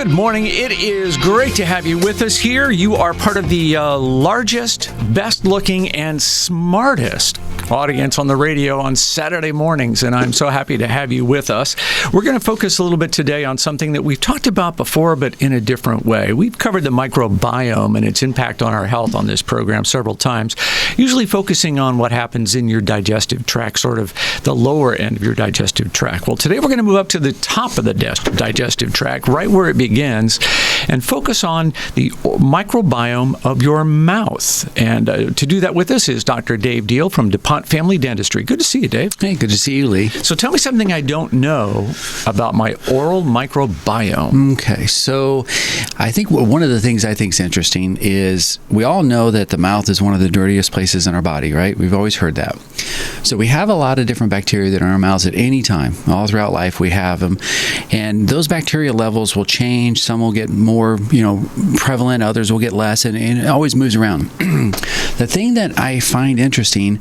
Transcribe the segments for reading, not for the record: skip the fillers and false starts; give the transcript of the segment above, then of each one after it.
Good morning. It is great to have you with us here. You are part of the largest, best-looking, and smartest audience on the radio on Saturday mornings, and I'm so happy to have you with us. We're going to focus a little bit today on something that we've talked about before, but in a different way. We've covered the microbiome and its impact on our health on this program several times, usually focusing on what happens in your digestive tract, sort of the lower end of your digestive tract. Well, today we're going to move up to the top of the digestive tract, right where it begins, and focus on the microbiome of your mouth. And to do that with us is Dr. Diehl from Dupont Family Dentistry. Good to see you, Dave. Hey, good to see you, Lee. So tell me something I don't know about my oral microbiome. Okay, so I think one of the things I think is interesting is we all know that the mouth is one of the dirtiest places in our body, right? We've always heard that. So we have a lot of different bacteria that are in our mouths at any time. All throughout life we have them. And those bacteria levels will change. Some will get more, prevalent. Others will get less. And it always moves around. The thing that I find interesting,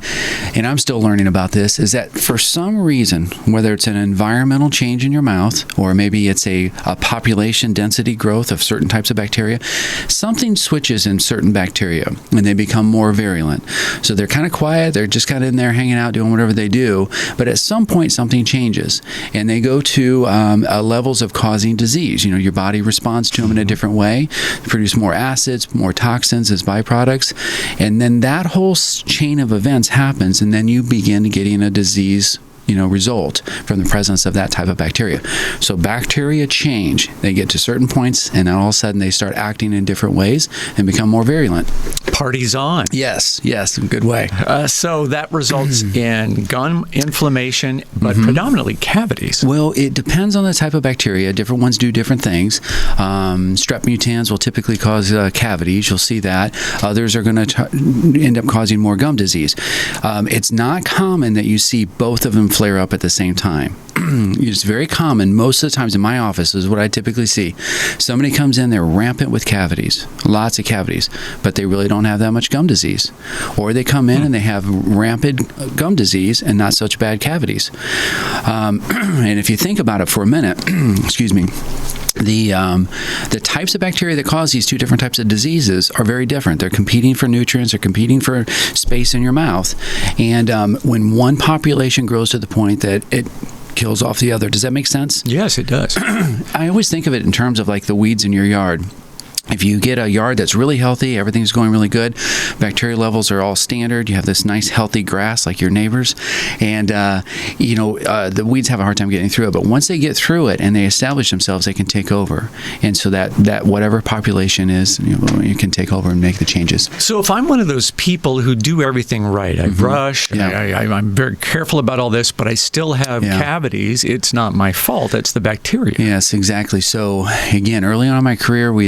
and I'm still learning about this, is that for some reason, whether it's an environmental change in your mouth or maybe it's a population density growth of certain types of bacteria, something switches in certain bacteria and they become more virulent. So they're kind of quiet. They're just kind of in there hanging out doing whatever they do. But at some point, something changes and they go to levels of causing disease. Your body responds to them in a different way, produce more acids, more toxins as byproducts. And then that whole chain of events happens, and then you begin getting a disease result from the presence of that type of bacteria. So bacteria change. They get to certain points, and then all of a sudden they start acting in different ways and become more virulent. Party's on. Yes, good way. So that results in gum inflammation, but predominantly cavities. Well, it depends on the type of bacteria. Different ones do different things. Strep mutans will typically cause cavities. You'll see that. Others are going to end up causing more gum disease. It's not common that you see both of them flare up at the same time. It's very common. Most of the times in my office is what I typically see. Somebody comes in, they're rampant with cavities, lots of cavities, but they really don't have that much gum disease. Or they come in and they have rampant gum disease and not such bad cavities. And if you think about it for a minute, excuse me, the types of bacteria that cause these two different types of diseases are very different. They're competing for nutrients, they're competing for space in your mouth. And when one population grows to the point that it kills off the other, does that make sense? Yes, it does. I always think of it in terms of like the weeds in your yard. If you get a yard that's really healthy, everything's going really good, bacteria levels are all standard, you have this nice healthy grass like your neighbors, and the weeds have a hard time getting through it, but once they get through it and they establish themselves, they can take over. And so that whatever population is, you can take over and make the changes. So if I'm one of those people who do everything right, I brush, I'm very careful about all this, but I still have cavities, it's not my fault, it's the bacteria. Yes, exactly. So again, early on in my career,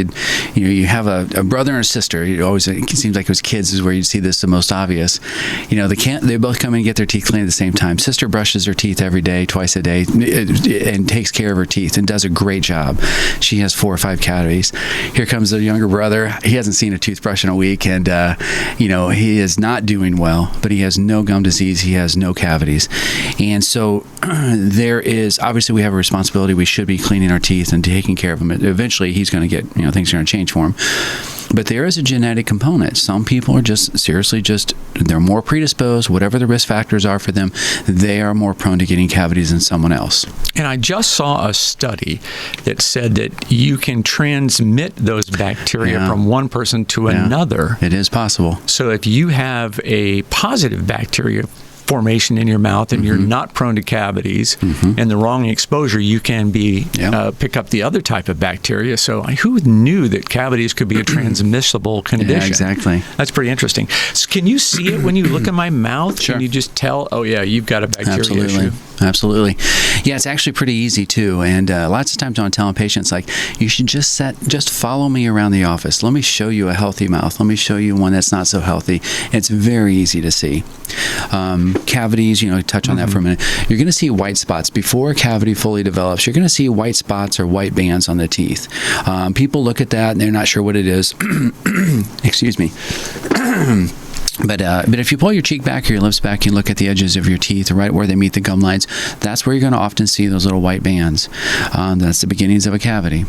you have a brother and a sister. It seems like it was kids is where you see this the most obvious. They both come in and get their teeth cleaned at the same time. Sister brushes her teeth every day, twice a day, and takes care of her teeth and does a great job. She has 4 or 5 cavities. Here comes the younger brother. He hasn't seen a toothbrush in a week, and he is not doing well, but he has no gum disease. He has no cavities. And so there is, obviously we have a responsibility. We should be cleaning our teeth and taking care of them. Eventually he's going to get, things are going to change for him. But there is a genetic component. Some people are they're more predisposed, whatever the risk factors are for them, they are more prone to getting cavities than someone else. And I just saw a study that said that you can transmit those bacteria from one person to another. It is possible. So if you have a positive bacteria formation in your mouth and you're not prone to cavities and the wrong exposure, you can pick up the other type of bacteria. So who knew that cavities could be a transmissible condition? Yeah, exactly. That's pretty interesting. So can you see it when you look in my mouth? Sure. Can you just tell, you've got a bacteria issue? Absolutely. Yeah, it's actually pretty easy too. And lots of times I'm telling patients, like, you should just follow me around the office. Let me show you a healthy mouth. Let me show you one that's not so healthy. It's very easy to see. Cavities, touch on that for a minute. You're going to see white spots. Before a cavity fully develops, you're going to see white spots or white bands on the teeth. People look at that and they're not sure what it is. Excuse me. But if you pull your cheek back or your lips back, you look at the edges of your teeth, right where they meet the gum lines, that's where you're going to often see those little white bands. That's the beginnings of a cavity.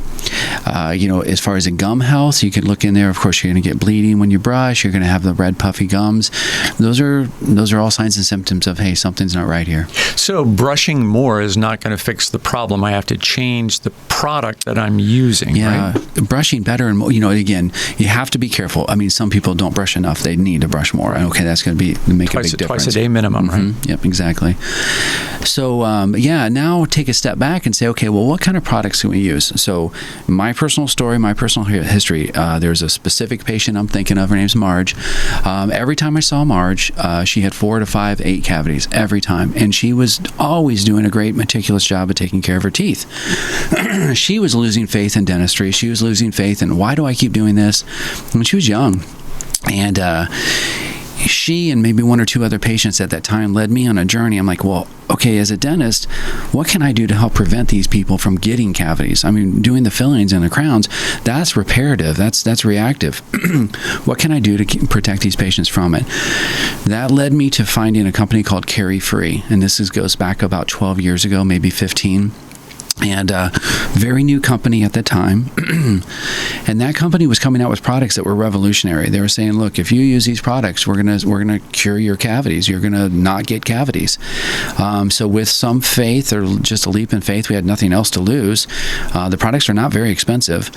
As far as the gum health, you can look in there. Of course, you're going to get bleeding when you brush. You're going to have the red puffy gums. Those are all signs and symptoms of, hey, something's not right here. So brushing more is not going to fix the problem. I have to change the product that I'm using, yeah, right? Brushing better and more, again, you have to be careful. I mean, some people don't brush enough. They need to brush more. Okay, that's going to make a big difference. Twice a day minimum, right? Yep, exactly. So, now take a step back and say, okay, well, what kind of products can we use? So my personal story, my personal history, there's a specific patient I'm thinking of. Her name's Marge. Every time I saw Marge, she had 4 to 5, 8 cavities every time. And she was always doing a great, meticulous job of taking care of her teeth. She was losing faith in dentistry. She was losing faith in, why do I keep doing this? When she was young. And she and maybe 1 or 2 other patients at that time led me on a journey. I'm like, well, okay, as a dentist, what can I do to help prevent these people from getting cavities? I mean, doing the fillings and the crowns, that's reparative. That's reactive. What can I do to protect these patients from it? That led me to finding a company called Carie Free. And this goes back about 12 years ago, maybe 15. And very new company at the time. And that company was coming out with products that were revolutionary. They were saying, look, if you use these products, we're gonna cure your cavities. You're gonna not get cavities. So with some faith, or just a leap in faith, we had nothing else to lose. The products are not very expensive.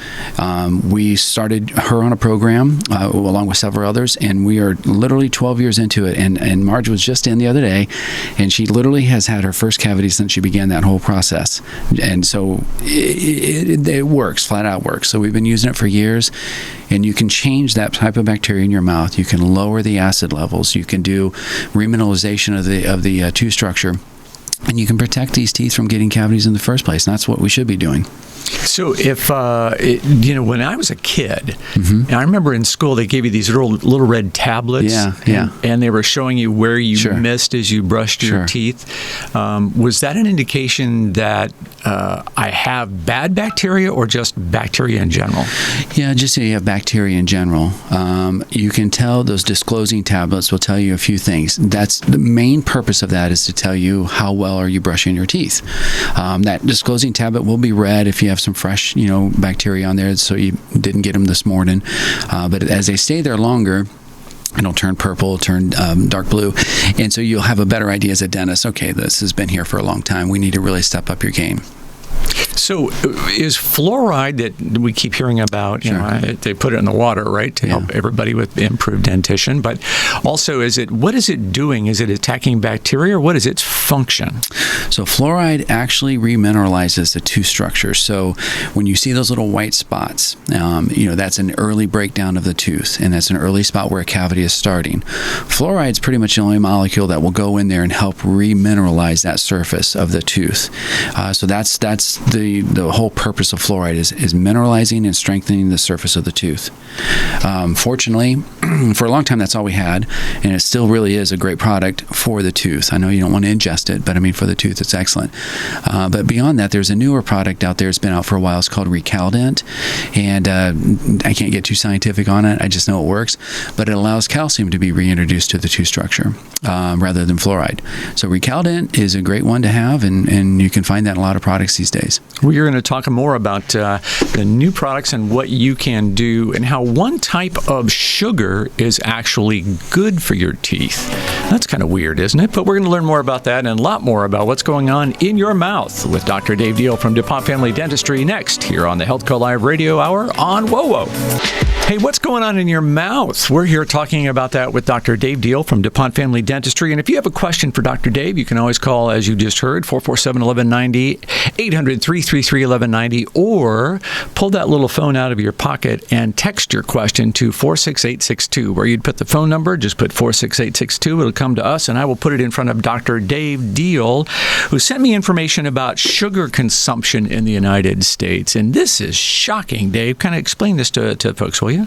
We started her on a program along with several others, and we are literally 12 years into it. And Marge was just in the other day, and she literally has had her first cavity since she began that whole process. And so it works, flat out works. So we've been using it for years, and you can change that type of bacteria in your mouth. You can lower the acid levels. You can do remineralization of the tooth structure, and you can protect these teeth from getting cavities in the first place. And that's what we should be doing. So if, when I was a kid, and I remember in school they gave you these little red tablets, and they were showing you where you missed as you brushed your teeth. Was that an indication that I have bad bacteria or just bacteria in general? Yeah, just say you have bacteria in general. You can tell those disclosing tablets will tell you a few things. That's the main purpose of that, is to tell you how well are you brushing your teeth. That disclosing tablet will be red if you have some fresh, bacteria on there, so you didn't get them this morning. But as they stay there longer, it'll turn purple, turn dark blue. And so you'll have a better idea as a dentist, okay, this has been here for a long time. We need to really step up your game. So is fluoride that we keep hearing about, they put it in the water, right, to help everybody with improved dentition, but also what is it doing? Is it attacking bacteria, or what is its function? So fluoride actually remineralizes the tooth structure. So when you see those little white spots, that's an early breakdown of the tooth, and that's an early spot where a cavity is starting. Fluoride is pretty much the only molecule that will go in there and help remineralize that surface of the tooth. So that's the whole purpose of fluoride is mineralizing and strengthening the surface of the tooth. Fortunately, for a long time, that's all we had, and it still really is a great product for the tooth. I know you don't want to ingest it, but I mean, for the tooth, it's excellent. But beyond that, there's a newer product out there. It's been out for a while. It's called Recaldent, and I can't get too scientific on it. I just know it works, but it allows calcium to be reintroduced to the tooth structure rather than fluoride. So Recaldent is a great one to have, and you can find that in a lot of products these days. We're going to talk more about the new products and what you can do, and how one type of sugar is actually good for your teeth. That's kind of weird, isn't it? But we're going to learn more about that and a lot more about what's going on in your mouth with Dr. Dave Diehl from Dupont Family Dentistry next here on the HealthCall Live Radio Hour on WOWO. Hey, what's going on in your mouth? We're here talking about that with Dr. Dave Diehl from Dupont Family Dentistry. And if you have a question for Dr. Dave, you can always call, as you just heard, 447-1190, 800-333-1190, or pull that little phone out of your pocket and text your question to 46862, where you'd put the phone number, just put 46862. It'll come to us, and I will put it in front of Dr. Dave Diehl, who sent me information about sugar consumption in the United States. And this is shocking, Dave. Kind of explain this to folks, will you? you?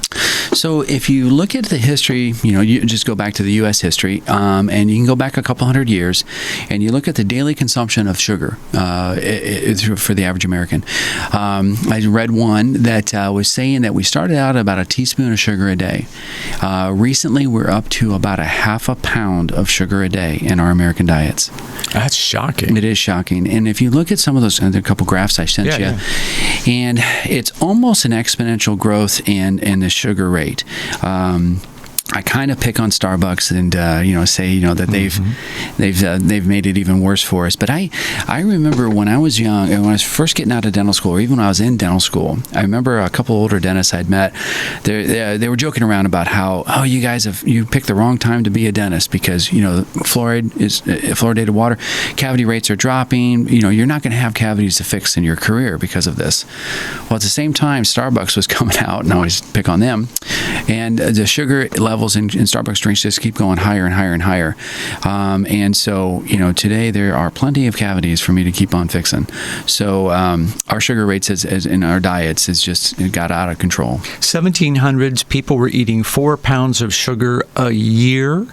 So if you look at the history, you just go back to the U.S. history, and you can go back a couple hundred years, and you look at the daily consumption of sugar for the average American. I read one that was saying that we started out at about a teaspoon of sugar a day. Recently, we're up to about a half a pound of sugar a day in our American diets. That's shocking. It is shocking. And if you look at some of those, a couple graphs I sent you, and it's almost an exponential growth in the sugar rate. I kind of pick on Starbucks and say that they've made it even worse for us. But I remember when I was young and when I was first getting out of dental school, or even when I was in dental school, I remember a couple older dentists I'd met. They were joking around about how you guys you picked the wrong time to be a dentist because fluoride is fluoridated water. Cavity rates are dropping. You're not going to have cavities to fix in your career because of this. Well, at the same time, Starbucks was coming out, and I always pick on them, and the sugar levels in Starbucks drinks just keep going higher and higher and higher. And so, today there are plenty of cavities for me to keep on fixing. So our sugar rates as in our diets has just got out of control. 1700s, people were eating 4 pounds of sugar a year.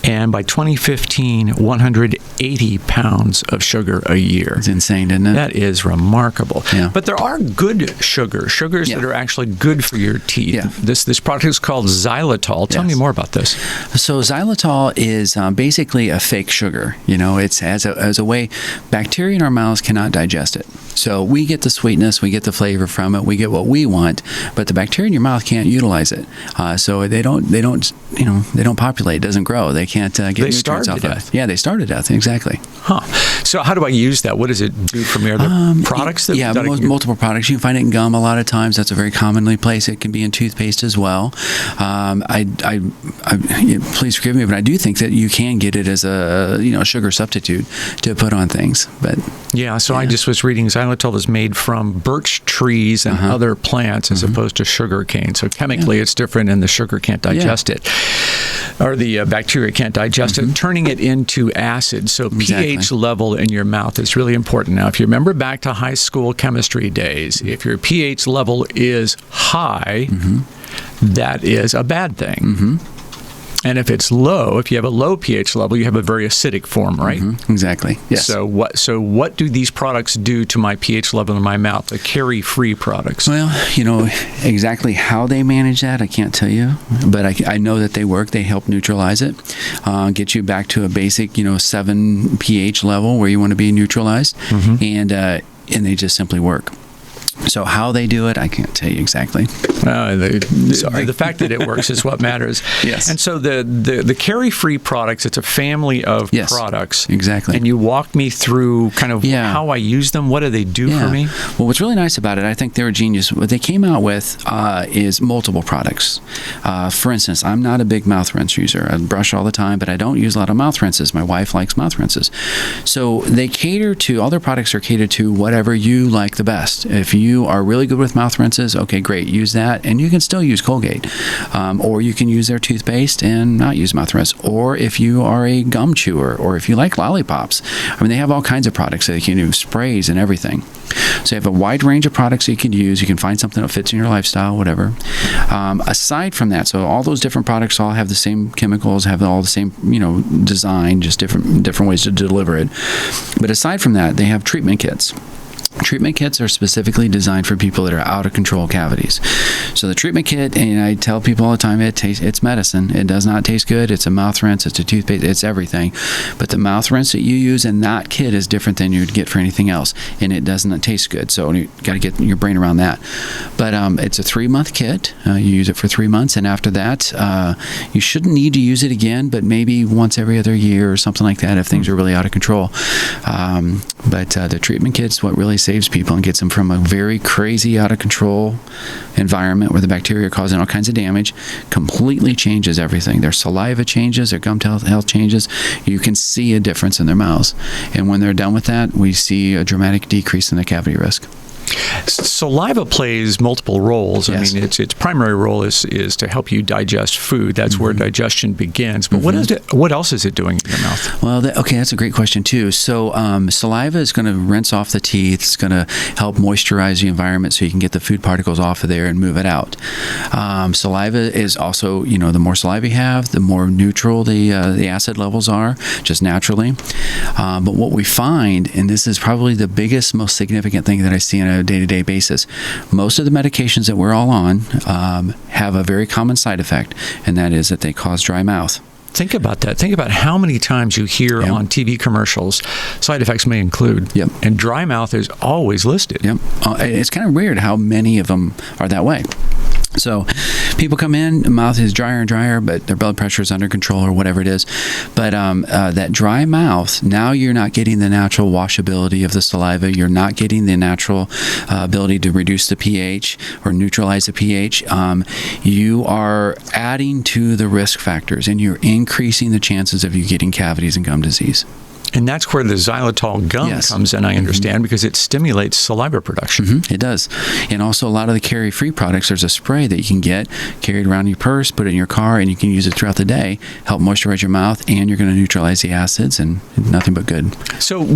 And by 2015, 180 pounds of sugar a year. It's insane, isn't it? That is remarkable. Yeah. But there are good sugars that are actually good for your teeth. Yeah. This product is called Xylitol. Tell me more about this. So Xylitol is basically a fake sugar. It's as a way, bacteria in our mouths cannot digest it. So we get the sweetness, we get the flavor from it, we get what we want, but the bacteria in your mouth can't utilize it. So they don't populate. It doesn't grow. They can't get nutrients off of it. Yeah, they starve to death. Exactly. Huh. So how do I use that? What does it do for me? Are there products? Multiple products. You can find it in gum a lot of times. That's a very commonly placed. It can be in toothpaste as well. Please forgive me, but I do think that you can get it as a sugar substitute to put on things. But I just was reading Xylitol is made from birch trees and other plants as opposed to sugar cane. So chemically it's different, and the sugar can't digest it, or the bacteria can't digest it, turning it into acid. So pH level in your mouth is really important. Now, if you remember back to high school chemistry days, if your pH level is high, that is a bad thing. And if it's low, if you have a low pH level, you have a very acidic form, right? Exactly. Yes. So what do these products do to my pH level in my mouth, the carry-free products? Well, exactly how they manage that, I can't tell you. But I know that they work. They help neutralize it, get you back to a basic, 7 pH level where you want to be neutralized. And they just simply work. So how they do it, I can't tell you exactly. The fact that it works is what matters. Yes. And so the carry-free products, it's a family of products. Exactly. And you walk me through kind of how I use them. What do they do for me? Well, what's really nice about it, I think they're a genius. What they came out with is multiple products. For instance, I'm not a big mouth rinse user. I brush all the time, but I don't use a lot of mouth rinses. My wife likes mouth rinses. So they cater to, all their products are catered to whatever you like the best. If you are really good with mouth rinses, okay, great, use that. And you can still use Colgate. Or you can use their toothpaste and not use mouth rinse. Or if you are a gum chewer, or if you like lollipops. They have all kinds of products that you can do, sprays and everything. So you have a wide range of products that you can use. You can find something that fits in your lifestyle, whatever. Aside from that, so all those different products all have the same chemicals, have all the same, design, just different ways to deliver it. But aside from that, they have treatment kits. Treatment kits are specifically designed for people that are out of control cavities. So the treatment kit, and I tell people all the time, it's medicine. It does not taste good. It's a mouth rinse. It's a toothpaste. It's everything. But the mouth rinse that you use in that kit is different than you'd get for anything else, and it doesn't taste good. So you got to get your brain around that. But it's a 3-month kit. You use it for 3 months, and after that, you shouldn't need to use it again, but maybe once every other year or something like that if things are really out of control. But the treatment kit's what really saves people and gets them from a very crazy, out of control environment where the bacteria are causing all kinds of damage. Completely changes everything. Their saliva changes, their gum health changes. You can see a difference in their mouths. And when they're done with that, we see a dramatic decrease in the cavity risk. Saliva plays multiple roles. Yes. I mean, its primary role is to help you digest food. That's where digestion begins. But what else is it doing in your mouth? Well, that's a great question too. So saliva is going to rinse off the teeth. It's going to help moisturize the environment so you can get the food particles off of there and move it out. Saliva is also, the more saliva you have, the more neutral the acid levels are, just naturally. But what we find, and this is probably the biggest, most significant thing that I see on a day-to-day basis, most of the medications that we're all on have a very common side effect, and that is that they cause dry mouth. Think about that. Think about how many times you hear on TV commercials, side effects may include, and dry mouth is always listed. It's kind of weird how many of them are that way. So people come in, mouth is drier and drier, but their blood pressure is under control or whatever it is. But that dry mouth, now you're not getting the natural washability of the saliva. You're not getting the natural ability to reduce the pH or neutralize the pH. You are adding to the risk factors, and you're increasing the chances of you getting cavities and gum disease. And that's where the xylitol gum comes in, I understand, because it stimulates saliva production. It does. And also a lot of the carry-free products, there's a spray that you can get, carried around in your purse, put it in your car, and you can use it throughout the day, help moisturize your mouth, and you're going to neutralize the acids, and nothing but good. So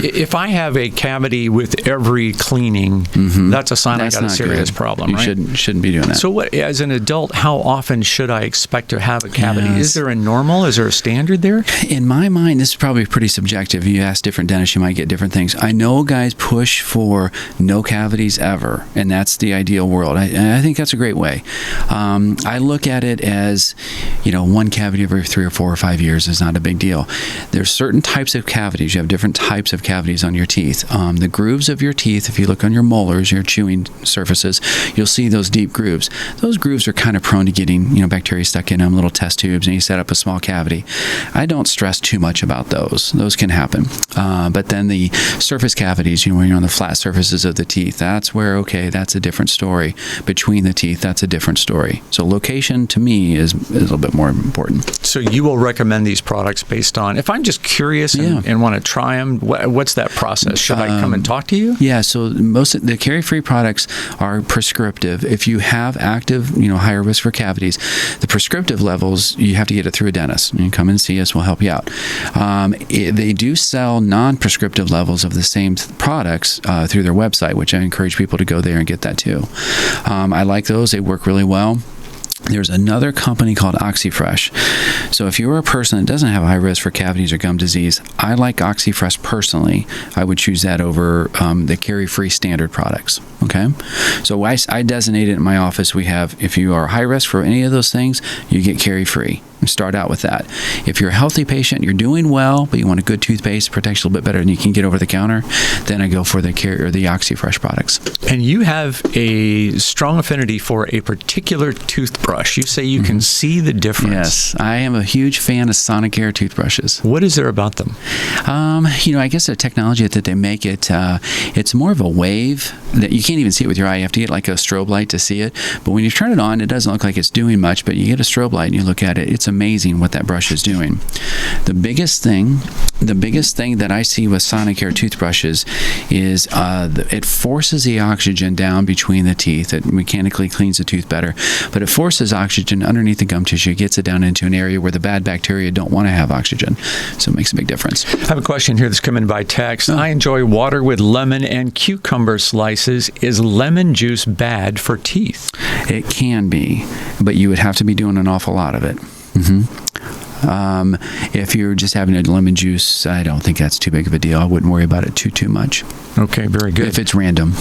if I have a cavity with every cleaning, that's a sign I got a serious problem, right? You shouldn't be doing that. So as an adult, how often should I expect to have a cavity? Is there a normal? Is there a standard there? In my mind, this is probably pretty subjective. You ask different dentists, you might get different things. I know guys push for no cavities ever, and that's the ideal world. I think that's a great way. I look at it as, one cavity every 3 or 4 or 5 years is not a big deal. There's certain types of cavities. You have different types of cavities on your teeth. The grooves of your teeth, if you look on your molars, your chewing surfaces, you'll see those deep grooves. Those grooves are kind of prone to getting, bacteria stuck in them, little test tubes, and you set up a small cavity. I don't stress too much about those. Those can happen. But then the surface cavities, when you're on the flat surfaces of the teeth, that's where, that's a different story. Between the teeth, that's a different story. So location, to me, is a little bit more important. So you will recommend these products based on, if I'm just curious and want to try them, what's that process? Should I come and talk to you? Yeah, so most of the carry-free products are prescriptive. If you have active, higher risk for cavities, the prescriptive levels, you have to get it through a dentist. You can come and see us, we'll help you out. They do sell non-prescriptive levels of the same products through their website, which I encourage people to go there and get that too. I like those. They work really well. There's another company called OxyFresh. So if you're a person that doesn't have a high risk for cavities or gum disease, I like OxyFresh personally. I would choose that over the carry-free standard products. Okay? So I designate it in my office. We have, if you are high risk for any of those things, you get carry-free. Start out with that. If you're a healthy patient, you're doing well, but you want a good toothpaste, protects a little bit better than you can get over the counter, then I go for the OxyFresh products. And you have a strong affinity for a particular toothbrush. You say you can see the difference. Yes, I am a huge fan of Sonicare toothbrushes. What is there about them? I guess the technology that they make it, it's more of a wave that you can't even see it with your eye. You have to get like a strobe light to see it. But when you turn it on, it doesn't look like it's doing much, but you get a strobe light and you look at it, it's amazing what that brush is doing. The biggest thing that I see with Sonicare toothbrushes is it forces the oxygen down between the teeth. It mechanically cleans the tooth better, but it forces oxygen underneath the gum tissue, gets it down into an area where the bad bacteria don't want to have oxygen. So it makes a big difference. I have a question here that's come in by text. I enjoy water with lemon and cucumber slices. Is lemon juice bad for teeth? It can be, but you would have to be doing an awful lot of it. If you're just having a lemon juice, I don't think that's too big of a deal. I wouldn't worry about it too much. Okay, very good. If it's random,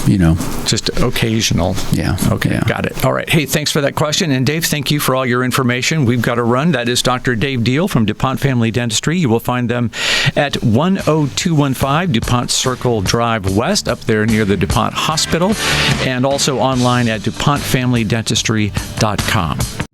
Just occasional. Yeah. Okay, got it. All right. Hey, thanks for that question. And Dave, thank you for all your information. We've got to run. That is Dr. Dave Diehl from Dupont Family Dentistry. You will find them at 10215 DuPont Circle Drive West, up there near the DuPont Hospital, and also online at DuPontFamilyDentistry.com.